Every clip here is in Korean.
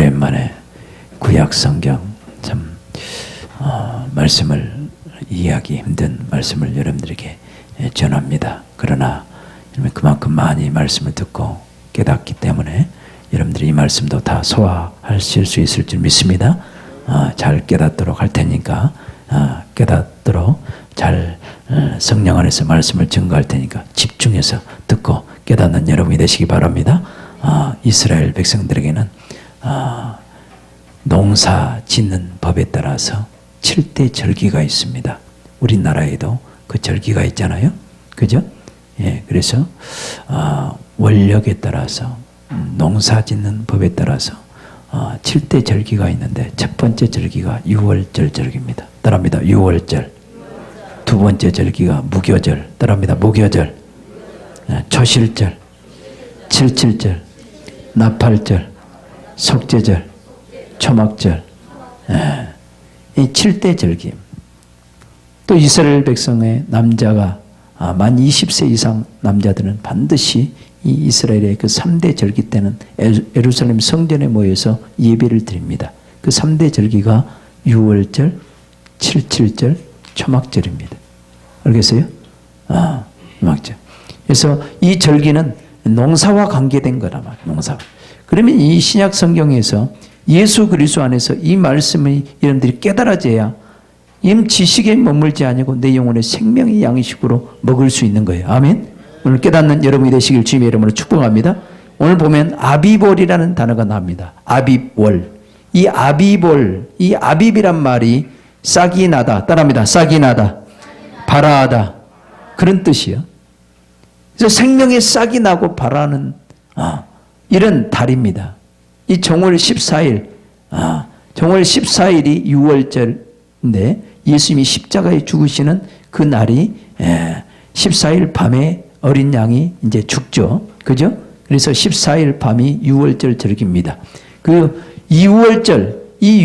오랜만에 구약 성경 참 말씀을 이해하기 힘든 말씀을 여러분들에게 전합니다. 그러나 그만큼 많이 말씀을 듣고 깨닫기 때문에 여러분들이 이 말씀도 다 소화하실 수 있을 줄 믿습니다. 잘 깨닫도록 할 테니까 깨닫도록 잘 성령 안에서 말씀을 증거할 테니까 집중해서 듣고 깨닫는 여러분이 되시기 바랍니다. 이스라엘 백성들에게는 농사 짓는 법에 따라서 7대 절기가 있습니다. 우리나라에도 그 절기가 있잖아요. 그죠? 예, 그래서 원력에 따라서 농사 짓는 법에 따라서 7대 절기가 있는데 첫 번째 절기가 유월절 절기입니다. 따라합니다. 유월절. 두 번째 절기가 무교절. 따라합니다. 무교절. 초실절, 칠칠절, 나팔절, 속죄절, 초막절. 이 7대 절기. 또 이스라엘 백성의 남자가 만 20세 이상 남자들은 반드시 이 이스라엘의 그 3대 절기 때는 예루살렘 성전에 모여서 예배를 드립니다. 그 3대 절기가 유월절, 칠칠절, 초막절입니다. 알겠어요? 초막절. 그래서 이 절기는 농사와 관계된 거란 말이에요. 농사. 그러면 이 신약 성경에서 예수 그리스도 안에서 이 말씀을 여러분들이 깨달아져야 지식에 머물지 아니고 내 영혼의 생명의 양식으로 먹을 수 있는 거예요. 아멘. 오늘 깨닫는 여러분이 되시길 주님의 이름으로 축복합니다. 오늘 보면 아비볼이라는 단어가 나옵니다. 아비볼. 이 아비볼, 이 아비비란 말이 싹이 나다. 따라합니다. 싹이 나다. 발아하다. 그런 뜻이요. 그래서 생명의 싹이 나고 발아하는 이런 달입니다. 이 정월 14일, 정월 14일이 유월절인데 예수님이 십자가에 죽으시는 그 날이 14일 밤에 어린 양이 이제 죽죠. 그죠? 그래서 14일 밤이 유월절 절기입니다. 그 이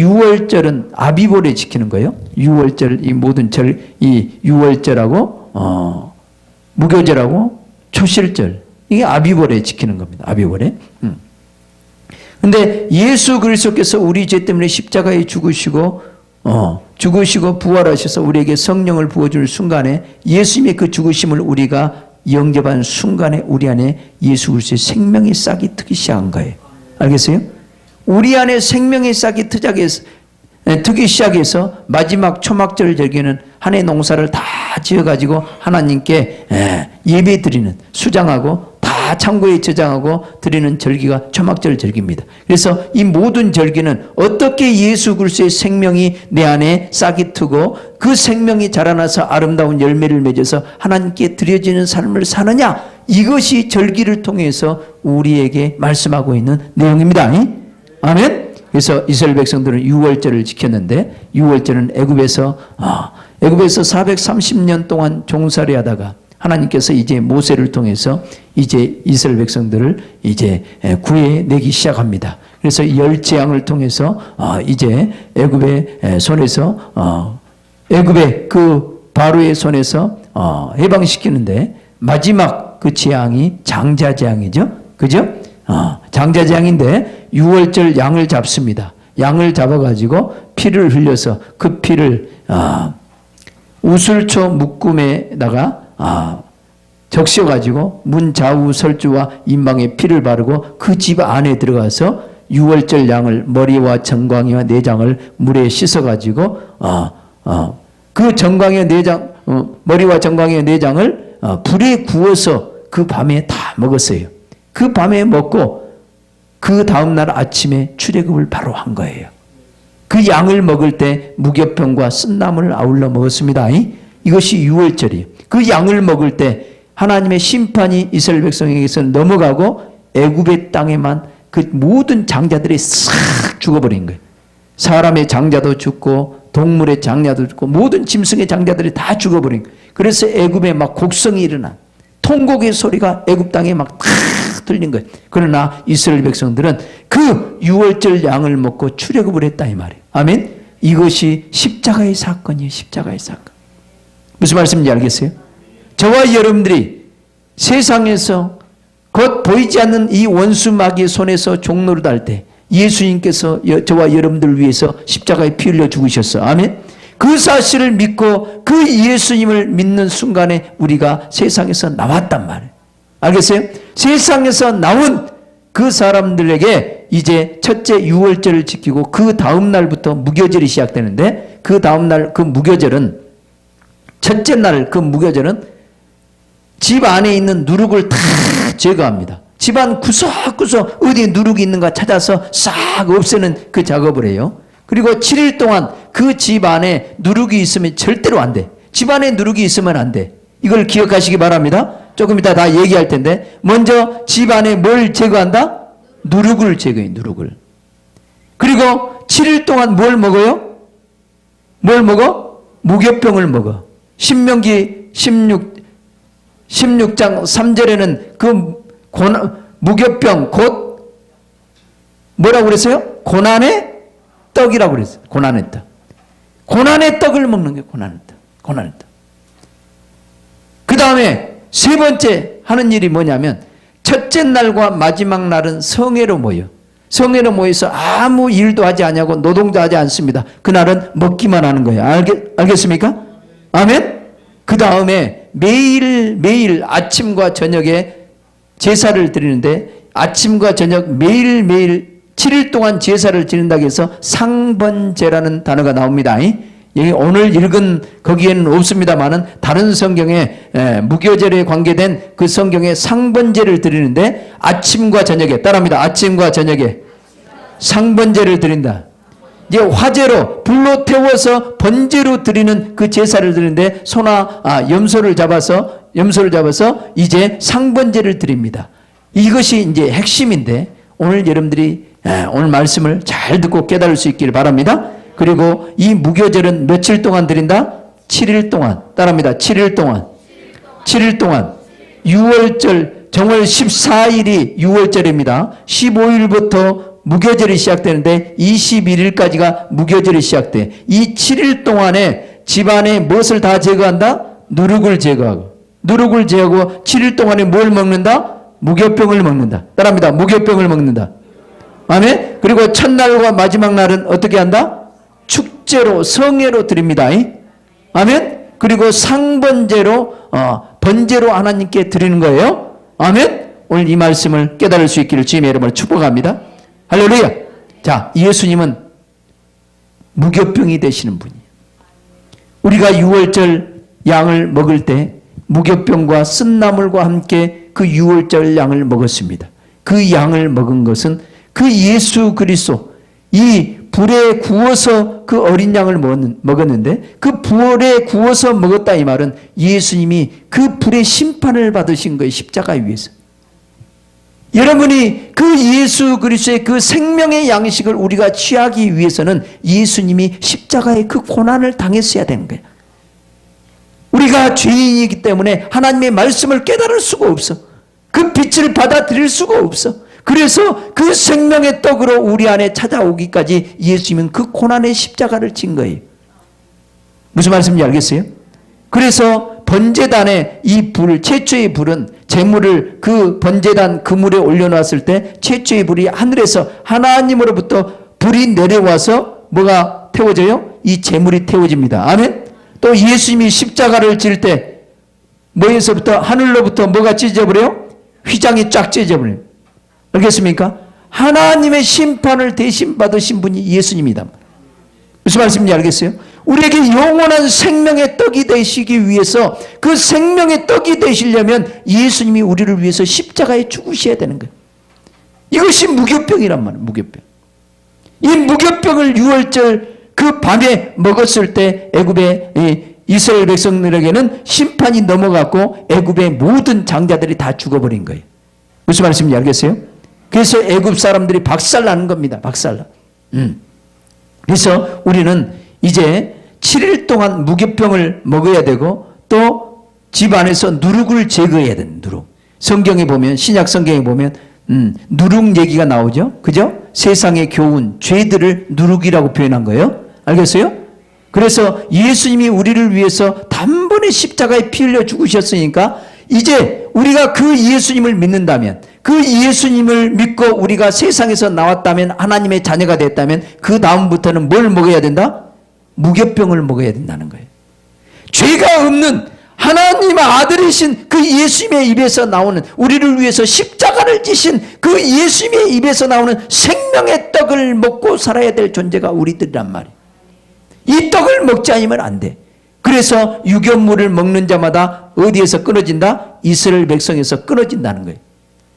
유월절은 아비볼에 지키는 거예요. 유월절, 이 모든 이 유월절하고, 무교절하고, 초실절. 이게 아비볼에 지키는 겁니다. 아비볼에. 근데 예수 그리스도께서 우리 죄 때문에 십자가에 죽으시고 부활하셔서 우리에게 성령을 부어줄 순간에 예수님의 그 죽으심을 우리가 영접한 순간에 우리 안에 예수 그리스도의 생명의 싹이 트기 시작한 거예요. 알겠어요? 우리 안에 생명의 싹이 트기 시작해서 마지막 초막절 절기는 한 해 농사를 다 지어가지고 하나님께 예배 드리는, 수장하고 다 창고에 저장하고 드리는 절기가 초막절 절기입니다. 그래서 이 모든 절기는 어떻게 예수 그리스도의 생명이 내 안에 싹이 트고 그 생명이 자라나서 아름다운 열매를 맺어서 하나님께 드려지는 삶을 사느냐, 이것이 절기를 통해서 우리에게 말씀하고 있는 내용입니다. 아멘. 그래서 이스라엘 백성들은 유월절을 지켰는데, 유월절은 애굽에서 430년 동안 종살이 하다가 하나님께서 이제 모세를 통해서 이제 이스라엘 백성들을 이제 구해내기 시작합니다. 그래서 10재앙을 통해서 이제 애굽의 손에서 애굽의 그 바로의 손에서 해방시키는데, 마지막 그 재앙이 장자재앙이죠. 그죠? 장자재앙인데 유월절 양을 잡습니다. 양을 잡아가지고 피를 흘려서 그 피를 우슬초 묶음에다가 적셔가지고 문 좌우 설주와 인방에 피를 바르고 그 집 안에 들어가서 유월절 양을 머리와 정광이와 내장을 물에 씻어가지고 그 정광이와 내장, 머리와 정광이와 내장을 불에 구워서 그 밤에 다 먹었어요. 그 밤에 먹고 그 다음날 아침에 출애굽을 바로 한 거예요. 그 양을 먹을 때 무교병과 쓴나물을 아울러 먹었습니다. 이것이 유월절이에요. 그 양을 먹을 때 하나님의 심판이 이스라엘 백성에게서 넘어가고 애굽의 땅에만 그 모든 장자들이 싹 죽어버린 거예요. 사람의 장자도 죽고 동물의 장자도 죽고 모든 짐승의 장자들이 다 죽어버린 거예요. 그래서 애굽에 막 곡성이 일어나 통곡의 소리가 애굽 땅에 막 들린 거예요. 그러나 이스라엘 백성들은 그 유월절 양을 먹고 출애굽을 했다 이 말이에요. 아멘. 이것이 십자가의 사건이에요. 십자가의 사건. 무슨 말씀인지 알겠어요? 저와 여러분들이 세상에서 곧 보이지 않는 이 원수 마귀의 손에서 종노릇 할 때 예수님께서 저와 여러분들을 위해서 십자가에 피 흘려 죽으셨어. 아멘. 그 사실을 믿고 그 예수님을 믿는 순간에 우리가 세상에서 나왔단 말이에요. 알겠어요? 세상에서 나온 그 사람들에게 이제 첫째 유월절을 지키고 그 다음 날부터 무교절이 시작되는데, 그 다음 날 그 무교절은, 첫째 날 그 무교절은 집 안에 있는 누룩을 다 제거합니다. 집안 구석구석 어디 누룩이 있는가 찾아서 싹 없애는 그 작업을 해요. 그리고 7일 동안 그 집 안에 누룩이 있으면 절대로 안 돼. 집 안에 누룩이 있으면 안 돼. 이걸 기억하시기 바랍니다. 조금 이따 다 얘기할 텐데, 먼저 집 안에 뭘 제거한다? 누룩을 제거해, 누룩을. 그리고 7일 동안 뭘 먹어요? 뭘 먹어? 무교병을 먹어. 신명기 16장 3절에는 그 무교병 곧 뭐라고 그랬어요? 고난의 떡이라고 그랬어요. 고난의 떡. 고난의 떡을 먹는 게 고난의 떡. 고난의 떡. 그 다음에 세 번째 하는 일이 뭐냐면, 첫째 날과 마지막 날은 성회로 모여. 성회로 모여서 아무 일도 하지 않냐고, 노동도 하지 않습니다. 그날은 먹기만 하는 거예요. 알겠습니까? 아멘? 그 다음에 매일 아침과 저녁에 제사를 드리는데, 아침과 저녁 매일매일 7일 동안 제사를 지낸다고 해서 상번제라는 단어가 나옵니다. 여기 오늘 읽은 거기에는 없습니다만은 다른 성경에 무교절에 관계된 그 성경에 상번제를 드리는데, 아침과 저녁에, 따라합니다. 아침과 저녁에 상번제를 드린다. 이제 화제로 불로 태워서 번제로 드리는 그 제사를 드리는데, 염소를 잡아서 이제 상번제를 드립니다. 이것이 이제 핵심인데, 오늘 여러분들이 오늘 말씀을 잘 듣고 깨달을 수 있기를 바랍니다. 그리고 이 무교절은 며칠 동안 드린다? 7일 동안. 따라합니다. 7일 동안. 7일 동안. 6월절, 정월 14일이 6월절입니다. 15일부터 무교절이 시작되는데 21일까지가 무교절이 시작돼. 이 7일 동안에 집안에 무엇을 다 제거한다? 누룩을 제거하고. 누룩을 제거하고 7일 동안에 뭘 먹는다? 무교병을 먹는다. 따라합니다. 무교병을 먹는다. 아멘? 그리고 첫날과 마지막 날은 어떻게 한다? 축제로, 성회로 드립니다. 아멘? 그리고 상번제로, 번제로 하나님께 드리는 거예요. 아멘? 오늘 이 말씀을 깨달을 수 있기를 주님의 이름으로 축복합니다. 할렐루야. 자, 예수님은 무교병이 되시는 분이에요. 우리가 6월절 양을 먹을 때 무교병과 쓴나물과 함께 그 6월절 양을 먹었습니다. 그 양을 먹은 것은 그 예수 그리스도, 이 불에 구워서 그 어린 양을 먹었는데, 그 불에 구워서 먹었다 이 말은 예수님이 그 불의 심판을 받으신 거예요. 십자가 위에서. 여러분이 그 예수 그리스도의 그 생명의 양식을 우리가 취하기 위해서는 예수님이 십자가의 그 고난을 당했어야 되는 거예요. 우리가 죄인이기 때문에 하나님의 말씀을 깨달을 수가 없어. 그 빛을 받아들일 수가 없어. 그래서 그 생명의 떡으로 우리 안에 찾아오기까지 예수님은 그 고난의 십자가를 진 거예요. 무슨 말씀인지 알겠어요? 그래서 번제단에 이 불, 최초의 불은 제물을 그 번제단 그물에 올려놨을 때 최초의 불이 하늘에서 하나님으로부터 불이 내려와서 뭐가 태워져요? 이 제물이 태워집니다. 아멘? 또 예수님이 십자가를 질 때 뭐에서부터, 하늘로부터 뭐가 찢어버려요? 휘장이 쫙 찢어버려요. 알겠습니까? 하나님의 심판을 대신 받으신 분이 예수님이다. 무슨 말씀인지 알겠어요? 우리에게 영원한 생명의 떡이 되시기 위해서, 그 생명의 떡이 되시려면 예수님이 우리를 위해서 십자가에 죽으셔야 되는 거예요. 이것이 무교병이란 말이에요. 무교병. 이 무교병을 6월절 그 밤에 먹었을 때 애굽의 이스라엘 백성들에게는 심판이 넘어갔고 애굽의 모든 장자들이 다 죽어버린 거예요. 무슨 말씀인지 알겠어요? 그래서 애굽 사람들이 박살나는 겁니다. 박살나. 그래서 우리는 이제 7일 동안 무교병을 먹어야 되고, 또 집 안에서 누룩을 제거해야 되는 누룩. 성경에 보면, 신약 성경에 보면 누룩 얘기가 나오죠. 그죠? 세상의 교훈, 죄들을 누룩이라고 표현한 거예요. 알겠어요? 그래서 예수님이 우리를 위해서 단번에 십자가에 피 흘려 죽으셨으니까 이제 우리가 그 예수님을 믿는다면, 그 예수님을 믿고 우리가 세상에서 나왔다면, 하나님의 자녀가 됐다면 그 다음부터는 뭘 먹어야 된다? 무교병을 먹어야 된다는 거예요. 죄가 없는 하나님의 아들이신 그 예수님의 입에서 나오는, 우리를 위해서 십자가를 지신 그 예수님의 입에서 나오는 생명의 떡을 먹고 살아야 될 존재가 우리들이란 말이에요. 이 떡을 먹지 않으면 안 돼. 그래서 유교물을 먹는 자마다 어디에서 끊어진다? 이스라엘 백성에서 끊어진다는 거예요.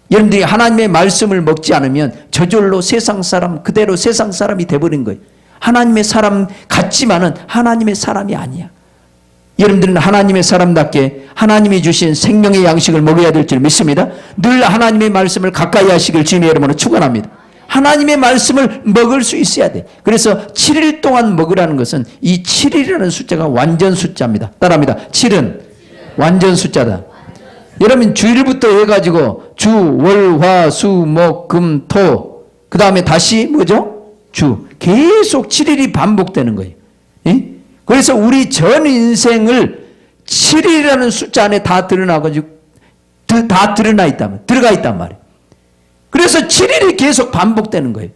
여러분들이 하나님의 말씀을 먹지 않으면 저절로 세상 사람, 그대로 세상 사람이 돼버린 거예요. 하나님의 사람 같지만은 하나님의 사람이 아니야. 여러분들은 하나님의 사람답게 하나님이 주신 생명의 양식을 먹어야 될 줄 믿습니다. 늘 하나님의 말씀을 가까이 하시길 주님의 이름으로 축원합니다. 하나님의 말씀을 먹을 수 있어야 돼. 그래서 7일 동안 먹으라는 것은 이 7일이라는 숫자가 완전 숫자입니다. 따라합니다. 7은 완전 숫자다. 여러분 주일부터 해가지고 주, 월, 화, 수, 목, 금, 토, 그 다음에 다시 뭐죠? 주. 계속 7일이 반복되는 거예요. 예? 그래서 우리 전 인생을 7일이라는 숫자 안에 다 드러나가지고 다 드러나 있다면, 들어가 있단 말이에요. 그래서 7일이 계속 반복되는 거예요.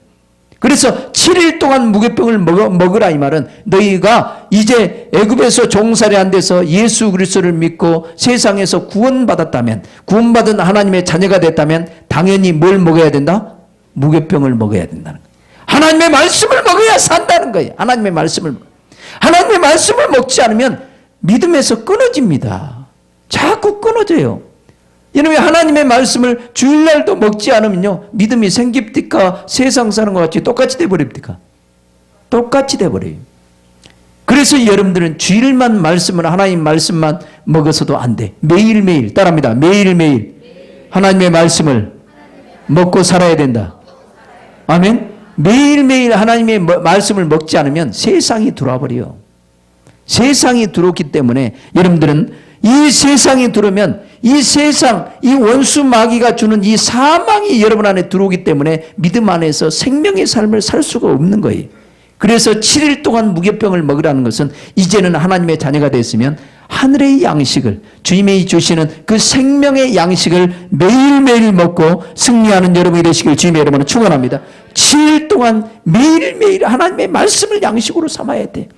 그래서 7일 동안 무교병을 먹으라 이 말은 너희가 이제 애굽에서 종살이 안 돼서 예수 그리스도를 믿고 세상에서 구원받았다면, 구원받은 하나님의 자녀가 됐다면 당연히 뭘 먹어야 된다? 무교병을 먹어야 된다는 거예요. 하나님의 말씀을 먹어야 산다는 거예요. 하나님의 말씀을 먹지 않으면 믿음에서 끊어집니다. 자꾸 끊어져요. 여러분 하나님의 말씀을 주일날도 먹지 않으면요 믿음이 생깁니까? 세상 사는 것 같이 똑같이 돼버립니까? 똑같이 돼버려요. 그래서 여러분들은 주일만 말씀을, 하나님 말씀만 먹어서도 안 돼. 매일매일, 따라합니다. 매일매일 하나님의 말씀을 먹고 살아야 된다. 아멘. 매일매일 하나님의 말씀을 먹지 않으면 세상이 들어와 버려요. 세상이 들어오기 때문에 여러분들은 이 세상이 들어오면 이 세상, 이 원수 마귀가 주는 이 사망이 여러분 안에 들어오기 때문에 믿음 안에서 생명의 삶을 살 수가 없는 거예요. 그래서 7일 동안 무교병을 먹으라는 것은 이제는 하나님의 자녀가 됐으면 하늘의 양식을, 주님이 주시는 그 생명의 양식을 매일매일 먹고 승리하는 여러분이 되시길 주님의 이름으로 축원합니다. 7일 동안 매일매일 하나님의 말씀을 양식으로 삼아야 돼.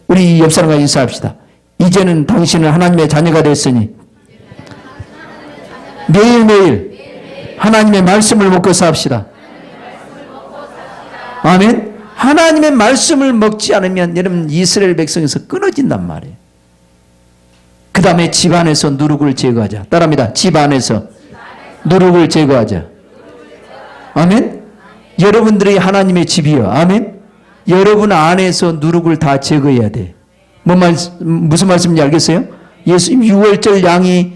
우리 옆 사람과 인사합시다. 이제는 당신은 하나님의 자녀가 됐으니 매일매일 하나님의 말씀을 먹고 삽시다. 아멘. 하나님의 말씀을 먹지 않으면 여러분 이스라엘 백성에서 끊어진단 말이에요. 그 다음에 집안에서 누룩을 제거하자. 따라합니다. 집안에서 누룩을 제거하자. 아멘. 여러분들이 하나님의 집이요. 아멘. 여러분 안에서 누룩을 다 제거해야 돼. 무슨 말씀인지 알겠어요? 예수님 유월절 양이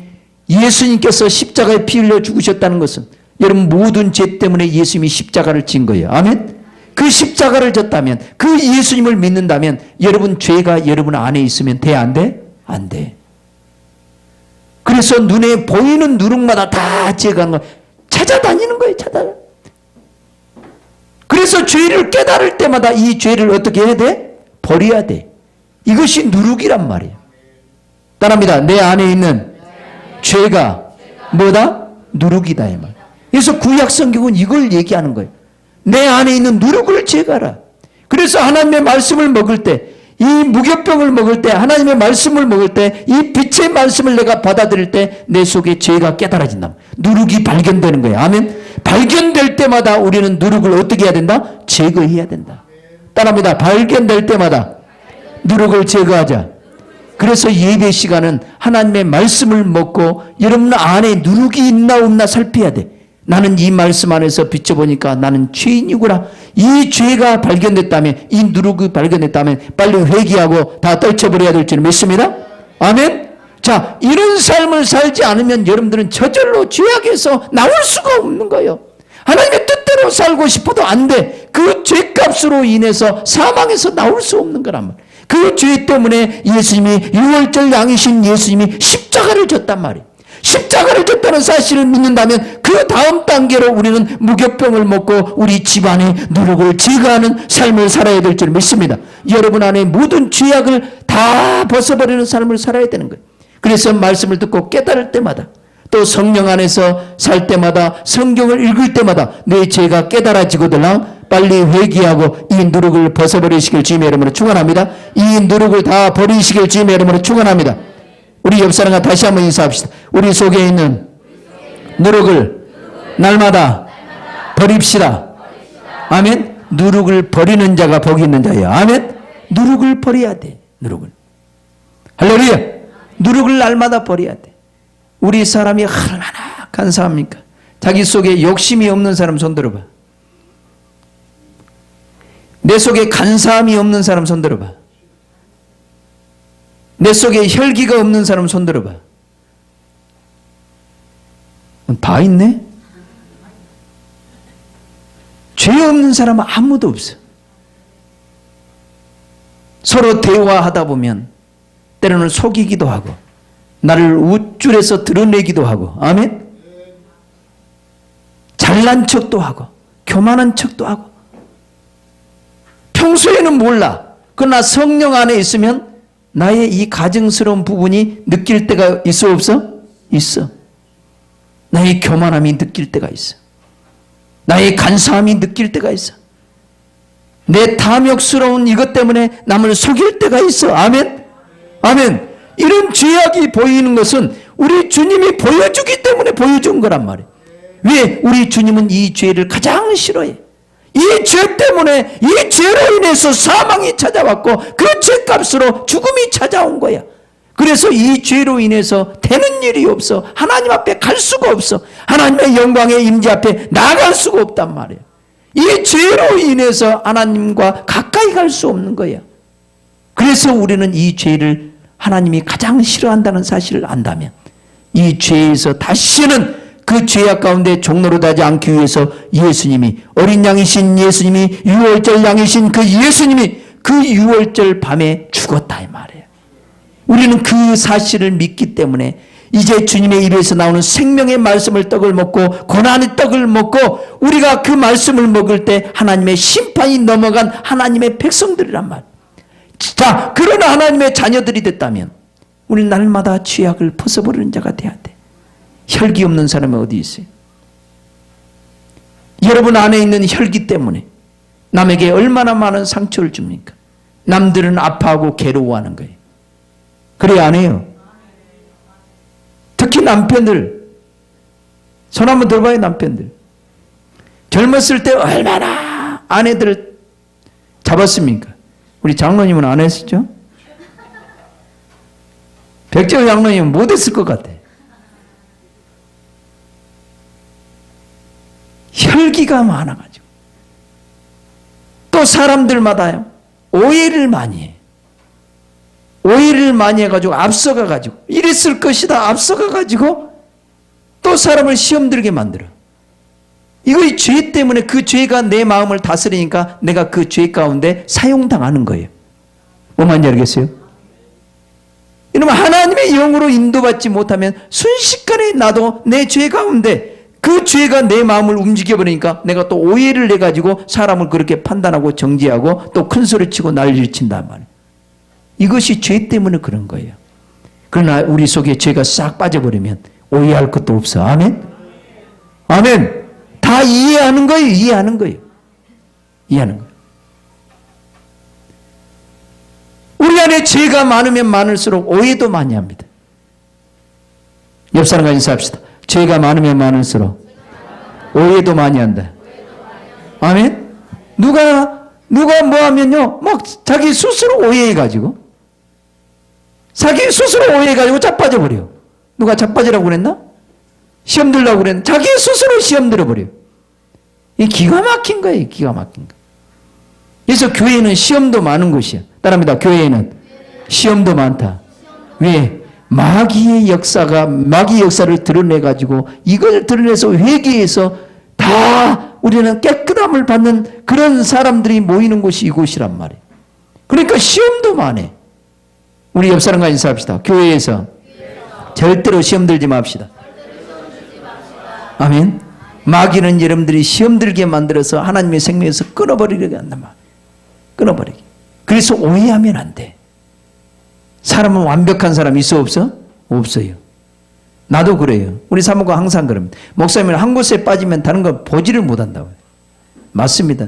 예수님께서 십자가에 피 흘려 죽으셨다는 것은 여러분 모든 죄 때문에 예수님이 십자가를 진 거예요. 아멘. 그 십자가를 졌다면, 그 예수님을 믿는다면 여러분 죄가 여러분 안에 있으면 돼? 안 돼? 안 돼. 그래서 눈에 보이는 누룩마다 다 제거하는 거예요. 찾아다니는 거예요. 그래서 죄를 깨달을 때마다 이 죄를 어떻게 해야 돼? 버려야 돼. 이것이 누룩이란 말이에요. 따라합니다. 내 안에 있는 죄가 뭐다? 누룩이다 이 말. 그래서 구약 성경은 이걸 얘기하는 거예요. 내 안에 있는 누룩을 제거하라. 그래서 하나님의 말씀을 먹을 때, 이 무교병을 먹을 때, 하나님의 말씀을 먹을 때, 이 빛의 말씀을 내가 받아들일 때 내 속에 죄가 깨달아진다. 누룩이 발견되는 거예요. 아멘. 발견될 때마다 우리는 누룩을 어떻게 해야 된다? 제거해야 된다. 따라합니다. 발견될 때마다 누룩을 제거하자. 그래서 예배 시간은 하나님의 말씀을 먹고 여러분 안에 누룩이 있나 없나 살펴야 돼. 나는 이 말씀 안에서 비춰보니까 나는 죄인이구나. 이 죄가 발견됐다면, 이 누룩이 발견됐다면 빨리 회개하고 다 떨쳐버려야 될 줄 믿습니다. 아멘. 자, 이런 삶을 살지 않으면 여러분들은 저절로 죄악에서 나올 수가 없는 거예요. 하나님의 뜻대로 살고 싶어도 안 돼. 그 죄값으로 인해서 사망에서 나올 수 없는 거란 말이에요. 그 죄 때문에 예수님이 유월절 양이신 예수님이 십자가를 졌단 말이에요. 십자가를 졌다는 사실을 믿는다면 그 다음 단계로 우리는 무교병을 먹고 우리 집안의 누룩을 제거하는 삶을 살아야 될 줄 믿습니다. 여러분 안에 모든 죄악을 다 벗어버리는 삶을 살아야 되는 거예요. 그래서 말씀을 듣고 깨달을 때마다 또 성령 안에서 살 때마다 성경을 읽을 때마다 내 죄가 깨달아지거들랑 빨리 회개하고 이 누룩을 벗어버리시길 주님의 이름으로 축원합니다. 이 누룩을 다 버리시길 주님의 이름으로 축원합니다. 우리 옆 사람과 다시 한번 인사합시다. 우리 속에 있는 누룩을 날마다 버립시다. 아멘. 누룩을 버리는 자가 복이 있는 자예요. 아멘. 누룩을 버려야 돼. 누룩을. 할렐루야. 누룩을 날마다 버려야 돼. 우리 사람이 얼마나 간사합니까? 자기 속에 욕심이 없는 사람 손 들어봐. 내 속에 간사함이 없는 사람 손 들어봐. 내 속에 혈기가 없는 사람 손 들어봐. 다 있네? 죄 없는 사람은 아무도 없어. 서로 대화하다 보면 때로는 속이기도 하고 나를 우쭐해서 드러내기도 하고 아멘? 잘난 척도 하고 교만한 척도 하고 평소에는 몰라. 그러나 성령 안에 있으면 나의 이 가증스러운 부분이 느낄 때가 있어 없어? 있어. 나의 교만함이 느낄 때가 있어. 나의 간사함이 느낄 때가 있어. 내 탐욕스러운 이것 때문에 남을 속일 때가 있어. 아멘? 아멘. 이런 죄악이 보이는 것은 우리 주님이 보여주기 때문에 보여준 거란 말이에요. 왜? 우리 주님은 이 죄를 가장 싫어해. 이 죄 때문에 이 죄로 인해서 사망이 찾아왔고 그 죄값으로 죽음이 찾아온 거야. 그래서 이 죄로 인해서 되는 일이 없어. 하나님 앞에 갈 수가 없어. 하나님의 영광의 임재 앞에 나갈 수가 없단 말이에요. 이 죄로 인해서 하나님과 가까이 갈 수 없는 거야. 그래서 우리는 이 죄를 하나님이 가장 싫어한다는 사실을 안다면 이 죄에서 다시는 그 죄악 가운데 종노릇하지 않기 위해서 예수님이 어린 양이신 예수님이 유월절 양이신 그 예수님이 그 유월절 밤에 죽었다 이 말이에요. 우리는 그 사실을 믿기 때문에 이제 주님의 입에서 나오는 생명의 말씀을 떡을 먹고 고난의 떡을 먹고 우리가 그 말씀을 먹을 때 하나님의 심판이 넘어간 하나님의 백성들이란 말. 자, 그런 하나님의 자녀들이 됐다면 우리는 날마다 죄악을 벗어버리는 자가 돼야 돼. 혈기 없는 사람이 어디 있어요? 여러분 안에 있는 혈기 때문에 남에게 얼마나 많은 상처를 줍니까? 남들은 아파하고 괴로워하는 거예요. 그래 안 해요? 특히 남편들 손 한번 들어봐요. 남편들 젊었을 때 얼마나 아내들을 잡았습니까? 우리 장로님은 안 했었죠? 백정 장로님은 못했을 것 같아. 혈기가 많아가지고 또 사람들마다요 오해를 많이 해. 오해를 많이 해가지고 앞서가가지고 이랬을 것이다 앞서가가지고 또 사람을 시험 들게 만들어. 이거 이 죄 때문에 그 죄가 내 마음을 다스리니까 내가 그 죄 가운데 사용당하는 거예요. 뭔 말인지 알겠어요? 이러면 하나님의 영으로 인도받지 못하면 순식간에 나도 내 죄 가운데 그 죄가 내 마음을 움직여버리니까 내가 또 오해를 내가지고 사람을 그렇게 판단하고 정죄하고 또 큰 소리 치고 난리를 친단 말이에요. 이것이 죄 때문에 그런 거예요. 그러나 우리 속에 죄가 싹 빠져버리면 오해할 것도 없어. 아멘? 아멘. 다 이해하는 거예요. 이해하는 거예요. 이해하는 거예요. 우리 안에 죄가 많으면 많을수록 오해도 많이 합니다. 옆 사람과 인사합시다. 죄가 많으면 많을수록 오해도 많이 한다. 아멘? 누가 뭐 하면요, 막 자기 스스로 오해해가지고, 자기 스스로 오해해가지고 자빠져버려. 누가 자빠지라고 그랬나? 시험 들라고 그랬나? 자기 스스로 시험 들어버려. 이 기가 막힌 거예요. 기가 막힌 거. 그래서 교회는 시험도 많은 곳이야. 따라합니다. 교회에는 시험도 많다. 왜? 마귀의 역사를 드러내가지고 이걸 드러내서 회개해서 다 우리는 깨끗함을 받는 그런 사람들이 모이는 곳이 이곳이란 말이에요. 그러니까 시험도 많아. 우리 옆 사람과 인사합시다. 교회에서 절대로 시험 들지 맙시다. 아멘. 마귀는 여러분들이 시험 들게 만들어서 하나님의 생명에서 끊어버리려고 한단 말이에요. 끊어버리게. 그래서 오해하면 안 돼. 사람은 완벽한 사람 있어 없어? 없어요. 나도 그래요. 우리 사모가 항상 그럽니다. 목사님은 한 곳에 빠지면 다른 거 보지를 못한다고요. 맞습니다.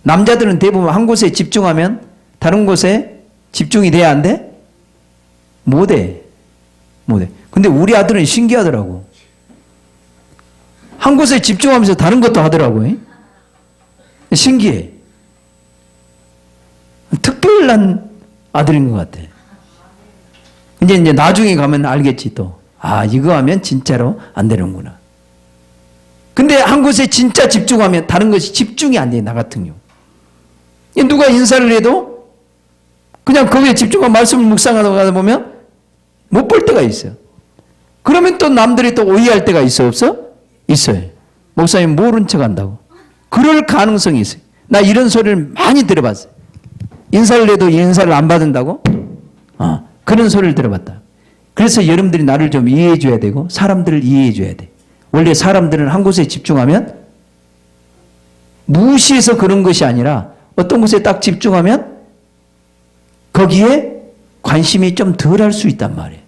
남자들은 대부분 한 곳에 집중하면 다른 곳에 집중이 돼야 안 돼? 못해. 못해. 근데 우리 아들은 신기하더라고. 한 곳에 집중하면서 다른 것도 하더라고요. 신기해. 특별한 아들인 것 같아. 이제 나중에 가면 알겠지 또. 아, 이거 하면 진짜로 안 되는구나. 근데 한 곳에 진짜 집중하면 다른 것이 집중이 안 돼, 나 같은 경우. 누가 인사를 해도 그냥 거기에 집중하고 말씀을 묵상하다 보면 못 볼 때가 있어요. 그러면 또 남들이 또 오해할 때가 있어, 없어? 있어요. 목사님 모른 척 한다고. 그럴 가능성이 있어요. 나 이런 소리를 많이 들어봤어요. 인사를 해도 인사를 안 받는다고? 그런 소리를 들어봤다. 그래서 여러분들이 나를 좀 이해해 줘야 되고 사람들을 이해해 줘야 돼. 원래 사람들은 한 곳에 집중하면 무시해서 그런 것이 아니라 어떤 곳에 딱 집중하면 거기에 관심이 좀 덜 할 수 있단 말이에요.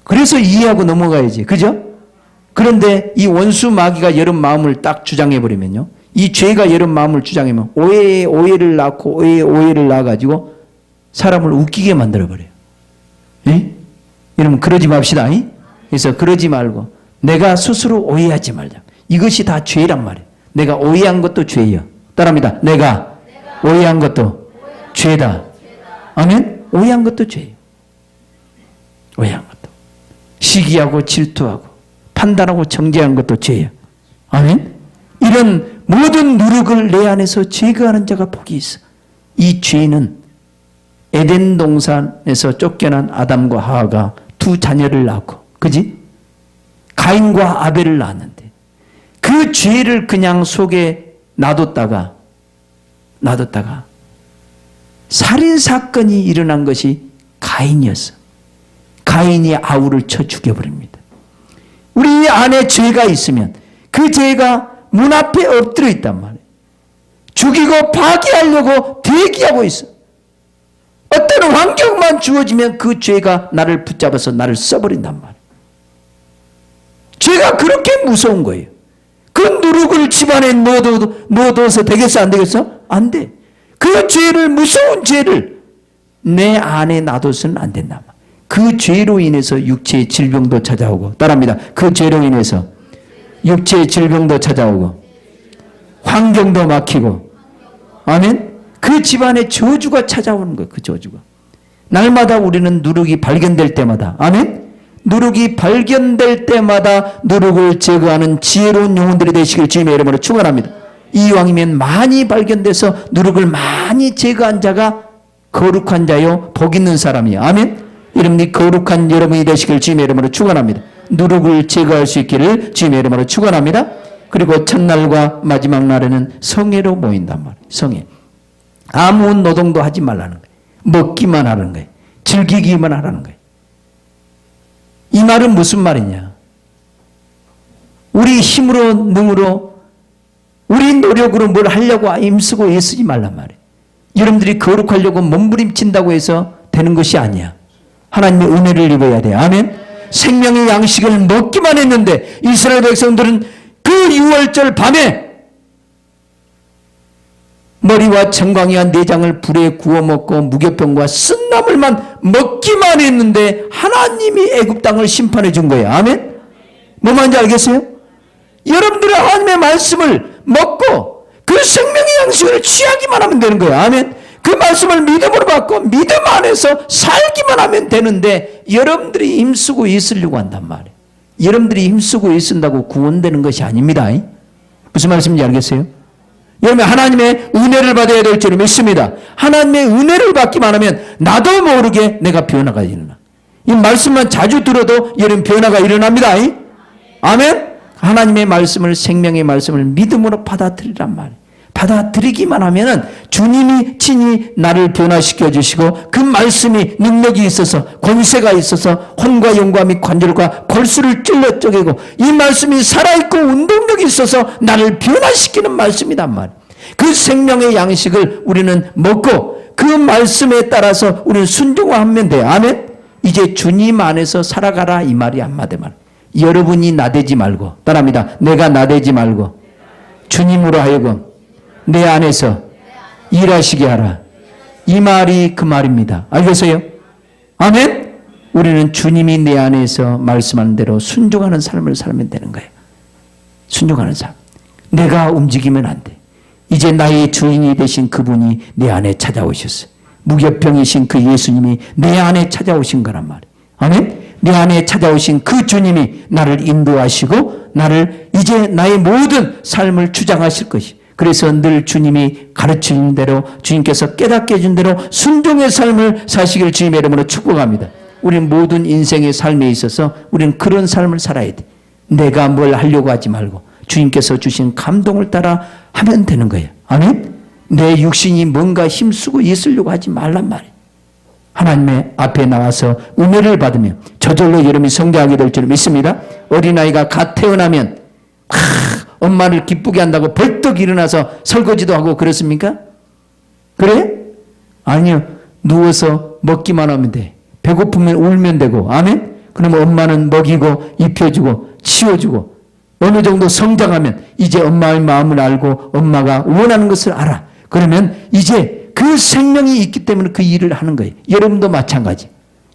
그래서 이해하고 넘어가야지. 그죠? 그런데 이 원수 마귀가 여러분 마음을 딱 주장해버리면요. 이 죄가 여러분 마음을 주장하면 오해에 오해를 낳고 오해에 오해를 낳아가지고 사람을 웃기게 만들어버려요. 예? 여러분 그러지 맙시다. 그래서 그러지 말고 내가 스스로 오해하지 말자. 이것이 다 죄란 말이에요. 내가 오해한 것도 죄예요. 따라합니다. 내가 오해한 것도 죄다. 아멘? 오해한 것도 죄예요. 오해한 것도. 시기하고 질투하고 판단하고 정죄한 것도 죄예요. 아멘? 이런 모든 누룩을 내 안에서 제거하는 자가 복이 있어. 이 죄는 에덴 동산에서 쫓겨난 아담과 하와가 두 자녀를 낳고, 그지? 가인과 아벨을 낳았는데 그 죄를 그냥 속에 놔뒀다가 살인사건이 일어난 것이 가인이었어. 가인이 아우를 쳐 죽여버립니다. 우리 안에 죄가 있으면 그 죄가 문 앞에 엎드려 있단 말이에요. 죽이고 파괴하려고 대기하고 있어. 어떤 환경만 주어지면 그 죄가 나를 붙잡아서 나를 써버린단 말이에요. 죄가 그렇게 무서운 거예요. 그 누룩을 집안에 넣어둬서 되겠어 안 되겠어? 안 돼. 그 죄를 무서운 죄를 내 안에 놔둬서는 안 된단 말이에요. 그 죄로 인해서 육체의 질병도 찾아오고 따라합니다. 그 죄로 인해서 육체의 질병도 찾아오고 환경도 막히고 아멘? 그 집안에 저주가 찾아오는 거예요. 그 저주가. 날마다 우리는 누룩이 발견될 때마다 아멘? 누룩이 발견될 때마다 누룩을 제거하는 지혜로운 영혼들이 되시길 주님의 이름으로 축원합니다. 이왕이면 많이 발견돼서 누룩을 많이 제거한 자가 거룩한 자요 복 있는 사람이에요. 아멘? 여러분이 거룩한 여러분이 되시길 주님의 이름으로 축원합니다. 누룩을 제거할 수 있기를 주님의 이름으로 축원합니다. 그리고 첫날과 마지막 날에는 성회로 모인단 말이에요. 성회. 아무 노동도 하지 말라는 거예요. 먹기만 하는 거예요. 즐기기만 하라는 거예요. 이 말은 무슨 말이냐? 우리 힘으로 능으로 우리 노력으로 뭘 하려고 힘쓰고 애쓰지 말란 말이에요. 여러분들이 거룩하려고 몸부림친다고 해서 되는 것이 아니야. 하나님의 은혜를 입어야 돼. 아멘. 생명의 양식을 먹기만 했는데 이스라엘 백성들은 그 6월절 밤에 머리와 정강이와 내장을 불에 구워 먹고 무교병과 쓴나물만 먹기만 했는데 하나님이 애굽 땅을 심판해 준 거예요. 아멘. 뭐 말인지 알겠어요? 여러분들은 하나님의 말씀을 먹고 그 생명의 양식을 취하기만 하면 되는 거예요. 아멘. 그 말씀을 믿음으로 받고 믿음 안에서 살기만 하면 되는데 여러분들이 힘쓰고 있으려고 한단 말이에요. 여러분들이 힘쓰고 있은다고 구원되는 것이 아닙니다. 무슨 말씀인지 알겠어요? 여러분 하나님의 은혜를 받아야 될 줄 믿습니다. 하나님의 은혜를 받기만 하면 나도 모르게 내가 변화가 일어나. 이 말씀만 자주 들어도 여러분 변화가 일어납니다. 아멘. 하나님의 말씀을 생명의 말씀을 믿음으로 받아들이란 말이에요. 받아들이기만 하면은 주님이 친히 나를 변화시켜 주시고 그 말씀이 능력이 있어서 권세가 있어서 혼과 영과 및 관절과 골수를 찔러 쪼개고 이 말씀이 살아있고 운동력이 있어서 나를 변화시키는 말씀이란 말이에요. 그 생명의 양식을 우리는 먹고 그 말씀에 따라서 우리는 순종하면 돼요. 아멘. 이제 주님 안에서 살아가라 이 말이 한마디 말. 여러분이 나대지 말고, 따라합니다. 내가 나대지 말고 주님으로 하여금 내 안에서 일하시게 하라. 이 말이 그 말입니다. 알겠어요? 아멘? 우리는 주님이 내 안에서 말씀하는 대로 순종하는 삶을 살면 되는 거예요. 순종하는 삶. 내가 움직이면 안 돼. 이제 나의 주인이 되신 그분이 내 안에 찾아오셨어요. 무교병이신 그 예수님이 내 안에 찾아오신 거란 말이에요. 아멘? 내 안에 찾아오신 그 주님이 나를 인도하시고 나를 이제 나의 모든 삶을 주장하실 것이. 그래서 늘 주님이 가르치는 대로 주님께서 깨닫게 해준 대로 순종의 삶을 사시길 주님의 이름으로 축복합니다. 우리는 모든 인생의 삶에 있어서 우리는 그런 삶을 살아야 돼. 내가 뭘 하려고 하지 말고 주님께서 주신 감동을 따라 하면 되는 거예요. 아멘? 내 육신이 뭔가 힘쓰고 있으려고 하지 말란 말이에요. 하나님의 앞에 나와서 은혜를 받으면 저절로 여러분이 성장하게 될 줄 믿습니다. 어린아이가 갓 태어나면 엄마를 기쁘게 한다고 벌떡 일어나서 설거지도 하고 그렇습니까? 그래? 아니요. 누워서 먹기만 하면 돼. 배고프면 울면 되고. 아멘? 그러면 엄마는 먹이고 입혀주고 치워주고 어느 정도 성장하면 이제 엄마의 마음을 알고 엄마가 원하는 것을 알아. 그러면 이제 그 생명이 있기 때문에 그 일을 하는 거예요. 여러분도 마찬가지.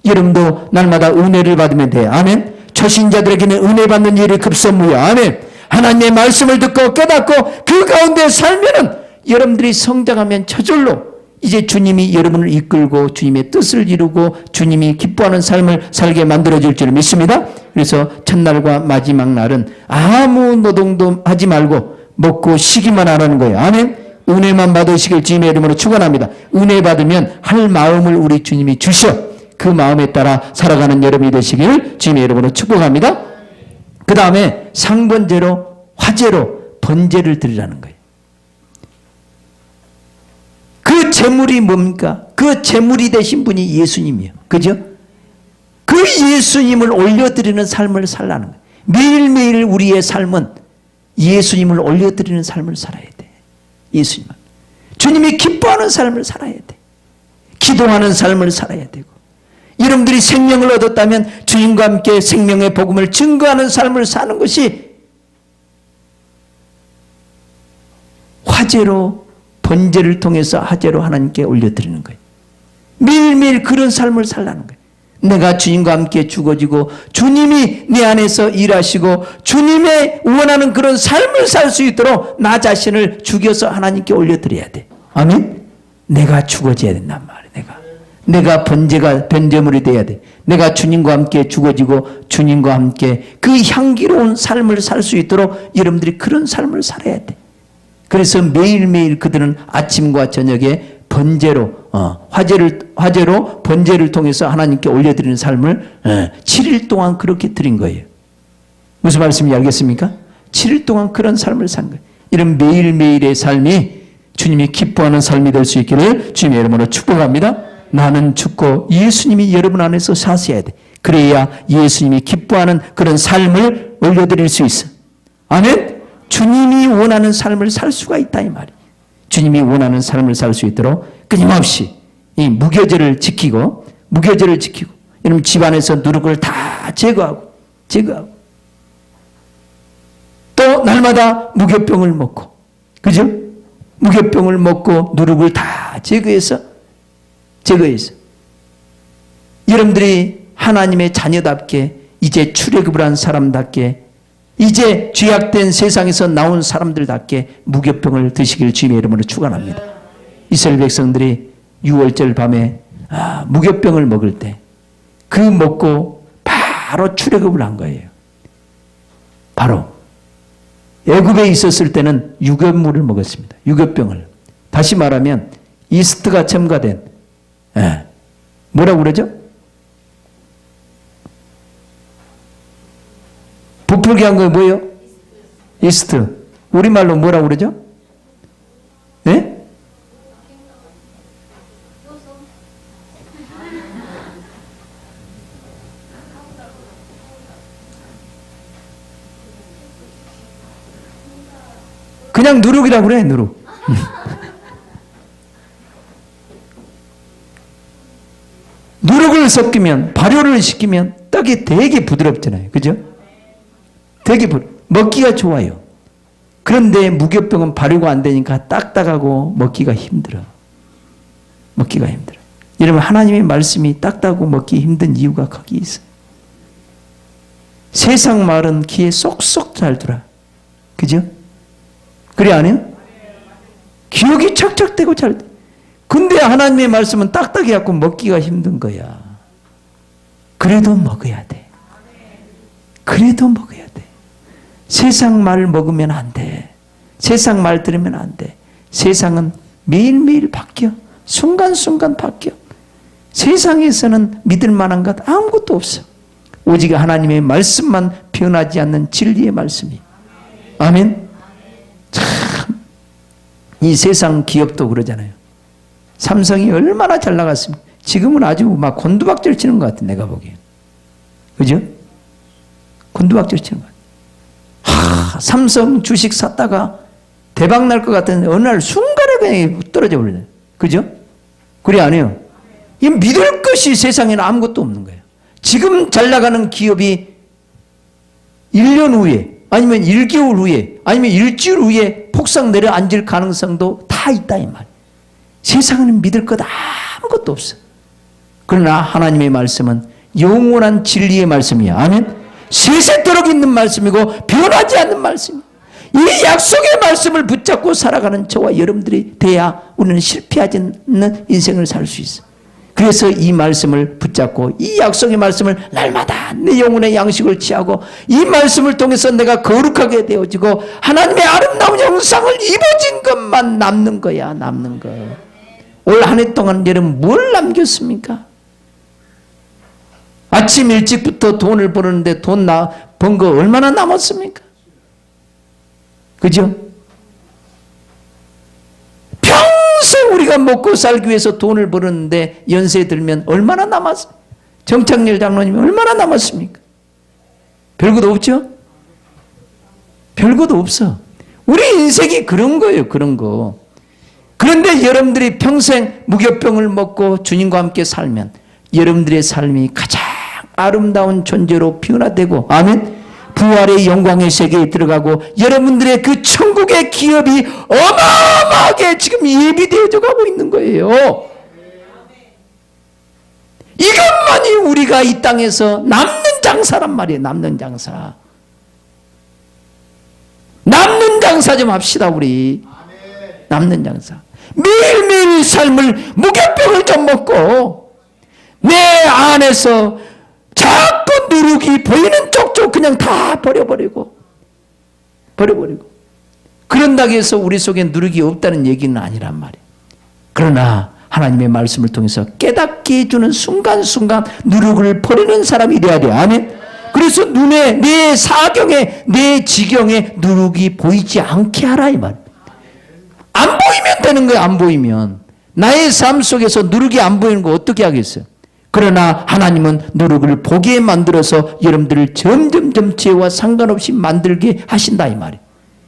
여러분도 날마다 은혜를 받으면 돼요. 아멘? 초신자들에게는 은혜 받는 일이 급선무야. 아멘? 하나님의 말씀을 듣고 깨닫고 그 가운데 살면은 여러분들이 성장하면 저절로 이제 주님이 여러분을 이끌고 주님의 뜻을 이루고 주님이 기뻐하는 삶을 살게 만들어줄 줄 믿습니다. 그래서 첫날과 마지막 날은 아무 노동도 하지 말고 먹고 쉬기만 하라는 거예요. 아멘? 은혜만 받으시길 주님의 이름으로 축원합니다. 은혜 받으면 할 마음을 우리 주님이 주셔. 그 마음에 따라 살아가는 여러분이 되시길 주님의 이름으로 축복합니다. 그 다음에 상번제로 화제로 번제를 드리라는 거예요. 그 제물이 뭡니까? 그 제물이 되신 분이 예수님이에요. 그죠? 그 예수님을 올려드리는 삶을 살라는 거예요. 매일매일 우리의 삶은 예수님을 올려드리는 삶을 살아야 돼. 예수님. 주님이 기뻐하는 삶을 살아야 돼. 기도하는 삶을 살아야 되고. 여러분들이 생명을 얻었다면 주님과 함께 생명의 복음을 증거하는 삶을 사는 것이 화제로 번제를 통해서 화제로 하나님께 올려드리는 거예요. 매일매일 그런 삶을 살라는 거예요. 내가 주님과 함께 죽어지고 주님이 내 안에서 일하시고 주님의 원하는 그런 삶을 살 수 있도록 나 자신을 죽여서 하나님께 올려드려야 돼. 아멘? 내가 죽어져야 된단 말이에요. 내가 번제물이 돼야 돼. 내가 주님과 함께 죽어지고 주님과 함께 그 향기로운 삶을 살 수 있도록 여러분들이 그런 삶을 살아야 돼. 그래서 매일매일 그들은 아침과 저녁에 번제로 화제로 번제를 통해서 하나님께 올려드리는 삶을 7일 동안 그렇게 드린 거예요. 무슨 말씀인지 알겠습니까? 7일 동안 그런 삶을 산 거예요. 이런 매일매일의 삶이 주님이 기뻐하는 삶이 될 수 있기를 주님의 이름으로 축복합니다. 나는 죽고 예수님이 여러분 안에서 사셔야 돼. 그래야 예수님이 기뻐하는 그런 삶을 올려드릴 수 있어. 아멘? 주님이 원하는 삶을 살 수가 있다 이 말이에요. 주님이 원하는 삶을 살 수 있도록 끊임없이 이 무교제를 지키고 여러분 집안에서 누룩을 다 제거하고 또 날마다 무교병을 먹고 그죠? 무교병을 먹고 누룩을 다 제거해서 여러분들이 하나님의 자녀답게 이제 출애굽을 한 사람답게 이제 죄악된 세상에서 나온 사람들답게 무교병을 드시길 주님의 이름으로 축원합니다. 이스라엘 백성들이 6월절 밤에 무교병을 먹을 때 그 먹고 바로 출애굽을 한 거예요. 바로 애굽에 있었을 때는 유교물을 먹었습니다. 유교병을. 다시 말하면 이스트가 첨가된 뭐라고 그러죠? 부풀게 한 거 뭐예요? 이스트. 우리말로 뭐라고 그러죠? 네? 그냥 누룩이라고 그래, 누룩. 누룩을 섞으면 발효를 시키면 떡이 되게 부드럽잖아요. 그죠? 되게 먹기가 좋아요. 그런데 무교병은 발효가 안 되니까 딱딱하고 먹기가 힘들어. 먹기가 힘들어. 여러분, 하나님의 말씀이 딱딱하고 먹기 힘든 이유가 거기 있어요. 세상 말은 귀에 쏙쏙 잘 들어. 그죠? 그래 안 해요? 기억이 착착되고 잘 돼. 근데 하나님의 말씀은 딱딱해갖고 먹기가 힘든 거야. 그래도 먹어야 돼. 그래도 먹어야 돼. 세상 말 먹으면 안 돼. 세상 말 들으면 안 돼. 세상은 매일매일 바뀌어. 순간순간 바뀌어. 세상에서는 믿을 만한 것 아무것도 없어. 오직 하나님의 말씀만 변하지 않는 진리의 말씀이. 아멘. 참, 이 세상 기업도 그러잖아요. 삼성이 얼마나 잘 나갔습니까? 지금은 아주 막 곤두박질 치는 것 같아, 내가 보기엔. 그죠? 곤두박질 치는 것 같아. 삼성 주식 샀다가 대박 날 것 같은데 어느 날 순간에 그냥 떨어져 버리네. 그죠? 그래 안 해요? 이 믿을 것이 세상에는 아무것도 없는 거예요. 지금 잘 나가는 기업이 1년 후에 아니면 1개월 후에 아니면 일주일 후에 폭삭 내려앉을 가능성도 다 있다 이 말이에요. 세상에는 믿을 것 아무것도 없어. 그러나 하나님의 말씀은 영원한 진리의 말씀이야. 아멘. 세세토록 있는 말씀이고 변하지 않는 말씀이야. 이 약속의 말씀을 붙잡고 살아가는 저와 여러분들이 돼야 우리는 실패하지 않는 인생을 살 수 있어. 그래서 이 말씀을 붙잡고 이 약속의 말씀을 날마다 내 영혼의 양식을 취하고 이 말씀을 통해서 내가 거룩하게 되어지고 하나님의 아름다운 형상을 입어진 것만 남는 거야. 남는 거. 올 한 해 동안 여러분 뭘 남겼습니까? 아침 일찍부터 돈을 버는데 돈 번 거 얼마나 남았습니까? 그죠? 평생 우리가 먹고 살기 위해서 돈을 벌었는데 연세 들면 얼마나 남았습니까? 정창렬 장로님이 얼마나 남았습니까? 별것도 없죠? 별것도 없어. 우리 인생이 그런 거예요. 그런 거. 그런데 여러분들이 평생 무교병을 먹고 주님과 함께 살면 여러분들의 삶이 가장 아름다운 존재로 변화되고 아멘. 부활의 영광의 세계에 들어가고 여러분들의 그 천국의 기업이 어마어마하게 지금 예비되어져 가고 있는 거예요. 이것만이 우리가 이 땅에서 남는 장사란 말이에요. 남는 장사. 남는 장사 좀 합시다 우리. 남는 장사. 매일매일 삶을 무교병을 좀 먹고 내 안에서 자꾸 누룩이 보이는 쪽쪽 그냥 다 버려버리고 그런다고 해서 우리 속에 누룩이 없다는 얘기는 아니란 말이에요. 그러나 하나님의 말씀을 통해서 깨닫게 해주는 순간순간 누룩을 버리는 사람이 돼야 돼. 아멘. 그래서 눈에 내 사경에 내 지경에 누룩이 보이지 않게 하라 이 말. 안 보이면 되는 거예요. 안 보이면 나의 삶 속에서 누룩이 안 보이는 거 어떻게 하겠어요? 그러나 하나님은 누룩을 보게 만들어서 여러분들을 점점점 죄와 상관없이 만들게 하신다 이 말이에요.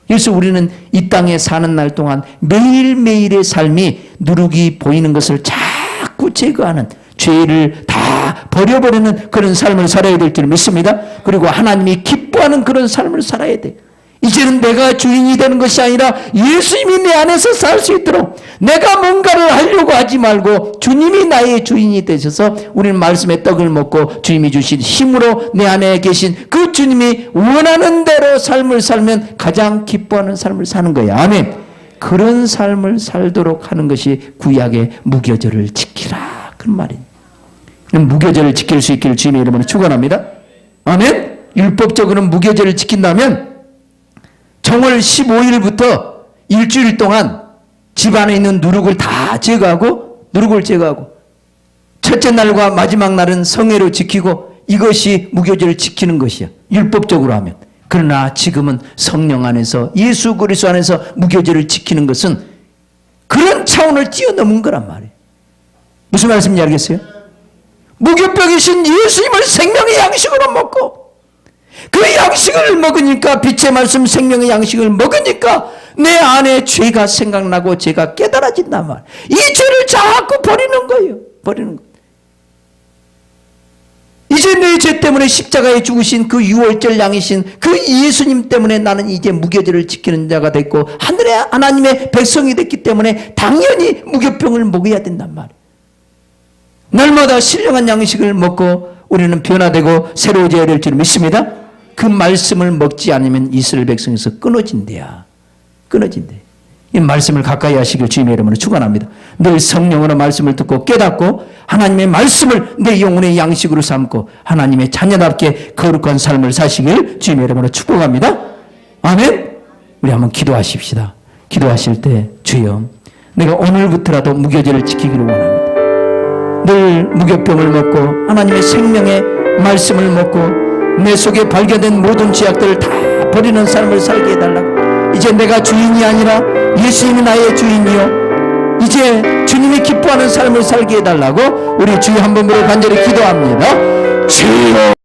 그래서 우리는 이 땅에 사는 날 동안 매일매일의 삶이 누룩이 보이는 것을 자꾸 제거하는 죄를 다 버려버리는 그런 삶을 살아야 될 줄 믿습니다. 그리고 하나님이 기뻐하는 그런 삶을 살아야 돼. 이제는 내가 주인이 되는 것이 아니라 예수님이 내 안에서 살 수 있도록 내가 뭔가를 하려고 하지 말고 주님이 나의 주인이 되셔서 우리는 말씀의 떡을 먹고 주님이 주신 힘으로 내 안에 계신 그 주님이 원하는 대로 삶을 살면 가장 기뻐하는 삶을 사는 거야. 아멘. 그런 삶을 살도록 하는 것이 구약의 무교절을 지키라 그런 말이에요. 무교절을 지킬 수 있기를 주님의 이름으로 축원합니다. 아멘. 율법적으로는 무교절을 지킨다면 정월 15일부터 일주일 동안 집안에 있는 누룩을 다 제거하고 첫째 날과 마지막 날은 성회로 지키고 이것이 무교절을 지키는 것이야. 율법적으로 하면. 그러나 지금은 성령 안에서 예수 그리스도 안에서 무교절을 지키는 것은 그런 차원을 뛰어넘은 거란 말이에요. 무슨 말씀인지 알겠어요? 무교병이신 예수님을 생명의 양식으로 먹고 그 양식을 먹으니까 빛의 말씀 생명의 양식을 먹으니까 내 안에 죄가 생각나고 죄가 깨달아진단 말이에요. 이 죄를 자꾸 버리는 거예요. 버리는 거. 이 이제 내 죄 때문에 십자가에 죽으신 그 유월절 양이신 그 예수님 때문에 나는 이제 무교제를 지키는 자가 됐고 하늘의 하나님의 백성이 됐기 때문에 당연히 무교병을 먹어야 된단 말이에요. 날마다 신령한 양식을 먹고 우리는 변화되고 새로워져야 될 줄 믿습니다. 그 말씀을 먹지 않으면 이스라엘 백성에서 끊어진대야. 끊어진대. 이 말씀을 가까이 하시길 주님의 이름으로 축원합니다. 늘 성령으로 말씀을 듣고 깨닫고 하나님의 말씀을 내 영혼의 양식으로 삼고 하나님의 자녀답게 거룩한 삶을 사시길 주님의 이름으로 축복합니다. 아멘. 우리 한번 기도하십시다. 기도하실 때 주여 내가 오늘부터라도 무교제를 지키기를 원합니다. 늘 무교병을 먹고 하나님의 생명의 말씀을 먹고 내 속에 발견된 모든 죄악들을 다 버리는 삶을 살게 해달라고. 이제 내가 주인이 아니라 예수님이 나의 주인이요 이제 주님이 기뻐하는 삶을 살게 해달라고 우리 주여 한 번으로 간절히 기도합니다. 주여